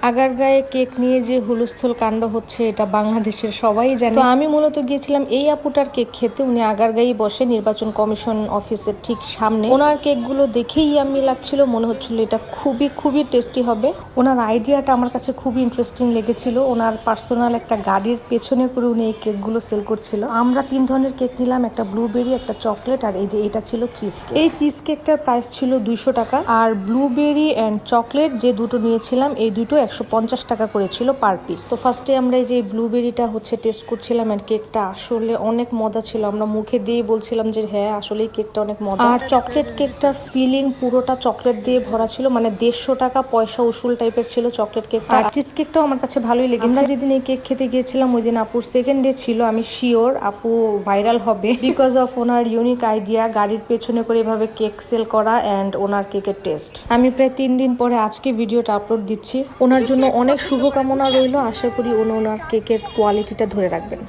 আগারগাঁয়ে cake নিয়ে যে হুলস্থুল কাণ্ড হচ্ছে এটা বাংলাদেশের সবাই জানে। তো আমি মূলত গিয়েছিলাম এই আপুটার কেক খেতে। উনি আগারগাঁয়ে বসে নির্বাচন কমিশন অফিসের ঠিক সামনে। ওনার কেকগুলো দেখেই আমি লাগছিল, মনে হচ্ছিল এটা খুবই টেস্টি হবে। ওনার আইডিয়াটা আমার কাছে খুবই ইন্টারেস্টিং লেগেছিল। ওনার পার্সোনাল একটা গাড়ির পেছনে করে উনি এই কেকগুলো সেল করছিল। আমরা 3 ধরনের কেক নিলাম, একটা ব্লুবেরি, একটা চকলেট, আর এই যে এটা ছিল চিজ কেক। এই চিজ কেকটার প্রাইস ছিল 200 টাকা, আর ব্লুবেরি এন্ড চকলেট যে দুটো নিয়েছিলাম এই দুটো 150 টাকা করেছিল পার পিস। তো ফার্স্টে আমরা এই যে ব্লুবেরিটা টেস্ট করছিলাম, এন্ড কেকটা আসলে অনেক মজা ছিল। আমরা মুখে দিয়ে বলছিলাম যে হ্যাঁ আসলে কেকটা অনেক মজা। আর চকলেট কেকটার ফিলিং পুরোটা চকলেট দিয়ে ভরা ছিল, মানে 150 টাকা পয়সা উসুল টাইপের ছিল চকলেট কেকটা। আর চিজ কেকটাও আমার কাছে ভালোই লেগেছে। আমরা যেদিন এই কেক খেতে গিয়েছিলাম ওই দিন আপুর সেকেন্ড ডে ছিল। আমি শিওর আপু ভাইরাল হবে because of owner unique idea, গাড়ির পেছনে করে এভাবে কেক সেল করা এন্ড ওনার কেকের টেস্ট। আমি প্রায় 3 দিন পরে আজকে ভিডিওটা আপলোড দিচ্ছি। ওনার জন্য অনেক শুভকামনা রইল। আশা করি ওনার কেকের কোয়ালিটিটা ধরে রাখবেন।